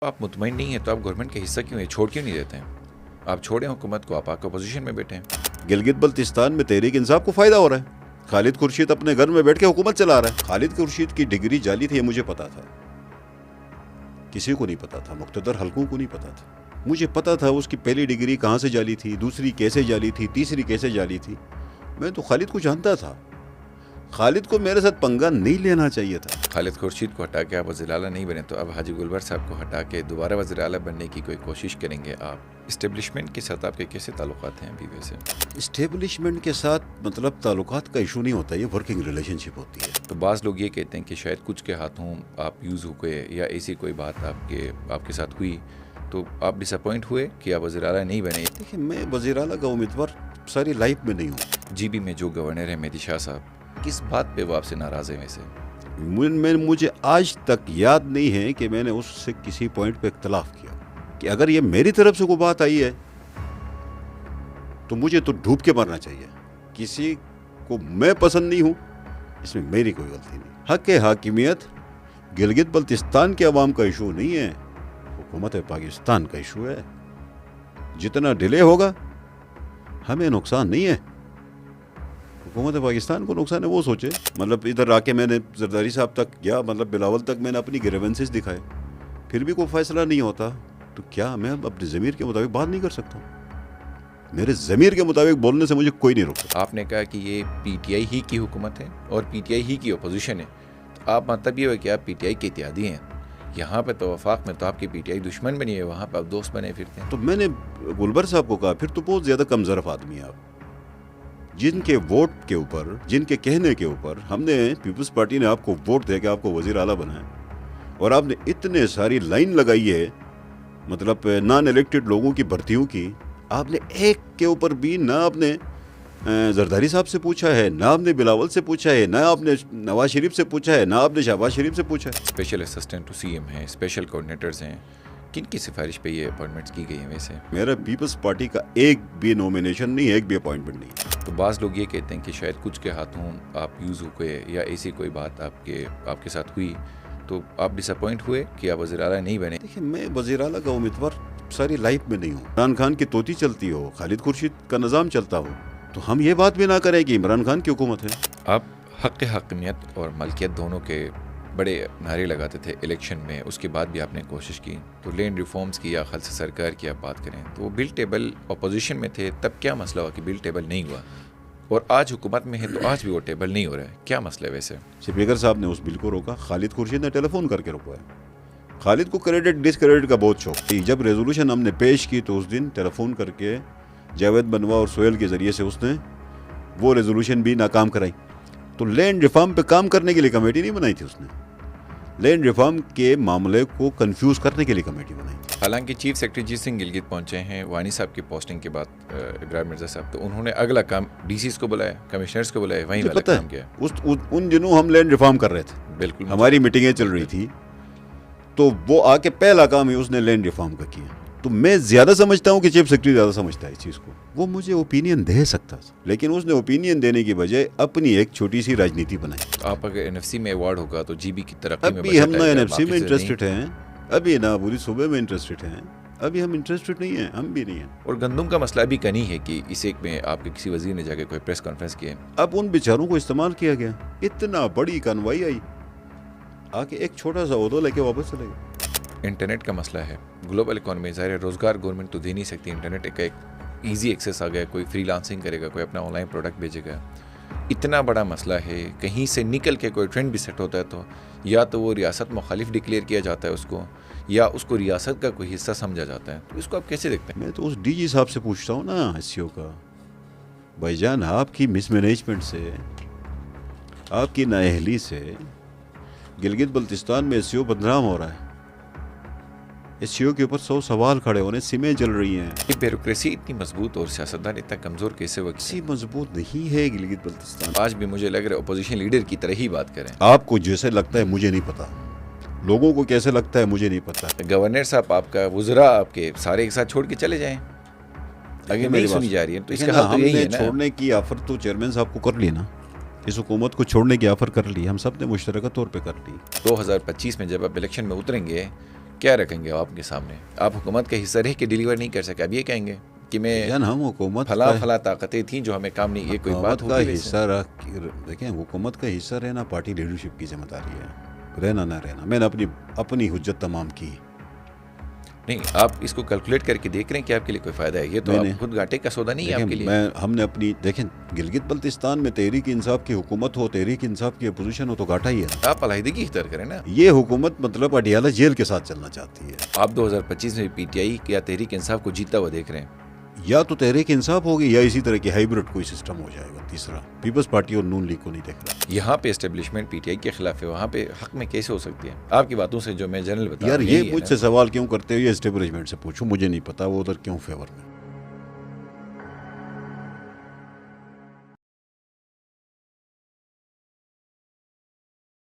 आप मुतमईन नहीं हैं तो आप गवर्नमेंट का हिस्सा क्यों है, छोड़ क्यों नहीं देते हैं? आप छोड़ें हुकूमत को, आप आकर अपोजिशन में बैठे हैं। गिलगित बल्तिस्तान में तहरीक इंसाफ को फायदा हो रहा है। खालिद खुर्शीद अपने घर में बैठ के हुकूमत चला रहा है। खालिद खुर्शीद की डिग्री जाली थी, ये मुझे पता था। किसी को नहीं पता था, मुख्तदर हल्कों को नहीं पता था। मुझे पता था उसकी पहली डिग्री कहाँ से जाली थी, दूसरी कैसे जाली थी, तीसरी कैसे जाली थी। मैं तो खालिद को जानता था। खालिद को मेरे साथ पंगा नहीं लेना चाहिए था। खालिद खुर्शीद को हटा के आप वज़ीर आला नहीं बने तो अब हाजी गुलबर साहब को हटा के दोबारा वज़ीर आला बनने की कोई कोशिश करेंगे आप? इस्टेब्लिशमेंट के साथ आपके कैसे ताल्लुकात हैं अभी वैसे? इस्टेब्लिशमेंट के साथ मतलब ताल्लुकात का इशू नहीं होता, ये वर्किंग रिलेशनशिप होती है। तो बाज़ लोग ये कहते हैं कि शायद कुछ के हाथों आप यूज़ हो गए या ऐसी कोई बात आपके साथ हुई तो आप डिसअपॉइंट हुए कि आप वज़ीर आला नहीं बने। देखिए, मैं वज़ीर आला का उम्मीदवार सारी लाइफ में नहीं हूँ। जीबी में जो गवर्नर है मेहदी शाह साहब, किस बात पे वो आपसे नाराज़ है वैसे? मुझे आज तक याद नहीं है कि मैंने उससे किसी पॉइंट पे इख्तलाफ किया कि अगर ये मेरी तरफ से कोई बात आई है तो मुझे तो डूब के मरना चाहिए। किसी को मैं पसंद नहीं हूँ, इसमें मेरी कोई गलती नहीं। हक हाकिमियत गिलगित बल्तिस्तान के अवाम का इशू नहीं है, हुकूमत पाकिस्तान का इशू है। जितना डिले होगा हमें नुकसान नहीं है, हुकूमत पाकिस्तान को नुकसान है, वो सोचे। मतलब इधर आके मैंने जरदारी साहब तक या मतलब बिलावल तक मैंने अपनी ग्रीवेंसेस दिखाए, फिर भी कोई फैसला नहीं होता तो क्या मैं अपने ज़मीर के मुताबिक बात नहीं कर सकता? मेरे ज़मीर के मुताबिक बोलने से मुझे कोई नहीं रोक सकता। आपने कहा कि ये पीटीआई ही की हुकूमत है और पीटीआई ही की अपोजिशन है, तो आप मतलब ये हो कि आप पीटीआई के इत्यादी हैं। यहाँ पे तो वफाक में तो आपके पीटीआई दुश्मन बनी है, वहाँ पर आप दोस्त बने फिरते हैं। तो मैंने गुलबर साहब को कहा, फिर तो बहुत ज़्यादा कमज़रफ आदमी है आप। जिनके वोट के ऊपर, जिनके कहने के ऊपर हमने पीपल्स पार्टी ने आपको वोट दे के आपको वज़ीर आला बनाया और आपने इतने सारी लाइन लगाई है, मतलब नॉन इलेक्टेड लोगों की भर्तियों की, आपने एक के ऊपर भी ना आपने जरदारी साहब से पूछा है, ना आपने बिलावल से पूछा है, ना आपने नवाज शरीफ से पूछा है, ना आपने शहबाज शरीफ से पूछा है। स्पेशल असिस्टेंट टू सीएम हैं, स्पेशल कोऑर्डिनेटर्स हैं, किन की सिफारिश पे ये अपॉइंटमेंट्स की गई हैं वैसे? मेरा पीपल्स पार्टी का एक भी नॉमिनेशन नहीं, एक भी अपॉइंटमेंट नहीं। तो बाज़ लोग ये कहते हैं कि शायद कुछ के हाथों आप यूज़ हो गए या ऐसी कोई बात आपके साथ हुई तो आप डिसअपॉइंट हुए कि आप वज़ीर आला नहीं बने। देखिए, मैं वज़ीर आला का उम्मीदवार सारी लाइफ में नहीं हूँ। इमरान खान की तोती चलती हो, खालिद खुर्शीद का निज़ाम चलता हो, तो हम ये बात भी ना करें कि इमरान खान की हुकूमत है। आप हक़ हक़मियत और मलकियत दोनों के बड़े नारे लगाते थे इलेक्शन में, उसके बाद भी आपने कोशिश की। तो लैंड रिफॉर्म्स की या खालसा सरकार की आप बात करें तो वो बिल टेबल अपोजिशन में थे, तब क्या मसला हुआ कि बिल टेबल नहीं हुआ? और आज हुकूमत में है तो आज भी वो टेबल नहीं हो रहा है, क्या मसला है वैसे? स्पीकर साहब ने उस बिल को रोका, खालिद खुर्शीद ने टेलीफोन करके रोकवाया। खालिद को क्रेडिट डिसक्रेडिट का बहुत शौक थी। जब रेजोल्यूशन हमने पेश की तो उस दिन टेलीफोन करके जावेद बनवा और सोहेल के ज़रिए से उसने वो रेजोल्यूशन भी नाकाम कराई। तो लैंड रिफॉर्म पे काम करने के लिए कमेटी नहीं बनाई थी उसने, लैंड रिफॉर्म के मामले को कंफ्यूज करने के लिए कमेटी बनाई। हालांकि चीफ सेक्रेटरी जी सिंह गिलगित पहुंचे हैं वानी साहब की पोस्टिंग के बाद, इब्राहिम मिर्जा साहब, तो उन्होंने अगला काम डीसीज को बुलाया, कमिश्नर्स को बुलाया, वहीं वाला काम किया। उन दिनों हम लैंड रिफॉर्म कर रहे थे, बिल्कुल हमारी मीटिंगें चल रही थी, तो वो आके पहला काम ही उसने लैंड रिफॉर्म का किया। तो मैं ज़्यादा समझता हूँ कि चीफ सेक्रेटरी ज़्यादा समझता है इस चीज़ को। वो मुझे ओपिनियन दे सकता था, लेकिन उसने ओपिनियन देने की बजाय अपनी एक छोटी सी राजनीति बनाई। तो आप अगर एनएफसी में अवार्ड होगा तो जीबी की तरक्की में अभी हम ना एनएफसी में इंटरेस्टेड हैं, अभी ना पूरी सूबे में इंटरेस्टेड हैं, अभी हम इंटरेस्टेड नहीं हैं, हम भी नहीं हैं। और गंदम का मसला भी कनी है कि इस एक में आपके किसी वजीर ने जाके कोई प्रेस कॉन्फ्रेंस किया। अब उन बेचारों को इस्तेमाल किया गया, इतना बड़ी कार्रवाई आई, आके एक छोटा सा ओहदा लेके वापस चले गए। इंटरनेट का मसला है, ग्लोबल इकॉनमी, ज़ाहिर है रोज़गार गवर्नमेंट तो दे नहीं सकती। इंटरनेट का एक ईजी एक्सेस आ गया, कोई फ्रीलांसिंग करेगा, कोई अपना ऑनलाइन प्रोडक्ट भेजेगा, इतना बड़ा मसला है। कहीं से निकल के कोई ट्रेंड भी सेट होता है तो या तो वो रियासत मुखालिफ डिक्लेयर किया जाता है उसको, या उसको रियासत का कोई हिस्सा समझा जाता है। तो इसको आप कैसे देखते हैं? मैं तो उस डीजी साहब से पूछता हूँ ना, एसईओ का, भाईजान आपकी मिसमैनेजमेंट से, आपकी नाअहली से गिलगित बल्तिस्तान में एसईओ बदनाम हो रहा है। एसईओ के ऊपर 100 सवाल खड़े होने, सिमें जल रही हैं। ये ब्यूरोक्रेसी इतनी मजबूत और सियासतदान इतना कमज़ोर कैसे वक्त किसी मजबूत नहीं है गिलगित बल्तिस्तान। आज भी मुझे लग रहा है अपोजिशन लीडर की तरह ही बात करें। आपको जैसे लगता है मुझे नहीं पता, लोगों को कैसे लगता है मुझे नहीं पता। गवर्नर साहब आपका, वुज़रा आपके सारे एक साथ छोड़ के चले जाएं, अगर नहीं सुनी जा रही है तो इसका हाल तो यही है ना। छोड़ने की ऑफर तो चेयरमैन साहब को कर ली ना, इस हुकूमत को छोड़ने की ऑफर कर ली, हम सब ने मुश्तरका तौर पे कर ली। 2025 में जब आप इलेक्शन में उतरेंगे क्या रखेंगे आपके सामने? आप हुकूमत का हिस्सा रह के डिलीवर नहीं कर सके, अब ये कहेंगे कि मैं जन हम हुकूमत फला ताकतें थी जो हमें काम नहीं, ये कोई बात का होगी? हिस्सा देखें, हुकूमत का हिस्सा रहना पार्टी लीडरशिप की जिम्मेदारी है, रहना ना रहना। मैंने अपनी हुज्जत तमाम की। नहीं, आप इसको कैलकुलेट करके देख रहे हैं कि आपके लिए कोई फ़ायदा है? ये तो आप खुद घाटे का सौदा नहीं है आपके लिए। हमने अपनी देखें, गिलगित बल्तिस्तान में तहरीक इंसाफ की हुकूमत हो, तहरीक इंसाफ की अपोजिशन हो, तो घाटा ही है। आप अलहदगी इख्तियार करें ना। ये हुकूमत मतलब अडियाला जेल के साथ चलना चाहती है। आप 2025 में पीटीआई या तहरीक इंसाफ को जीता हुआ देख रहे हैं? या तो तहरीक इंसाफ होगी या इसी तरह की हाइब्रिड कोई सिस्टम हो जाएगा तीसरा। पीपल्स पार्टी और नून लीग को नहीं देख रहा। यहाँ पे एस्टेब्लिशमेंट पीटीआई के खिलाफ है, वहाँ पे हक में कैसे हो सकती है? आपकी बातों से जो मैं जनरल बता यार, ये मुझसे सवाल क्यों करते हो? ये एस्टेब्लिशमेंट से पूछो, मुझे नहीं पता वो उधर क्यों फेवर में।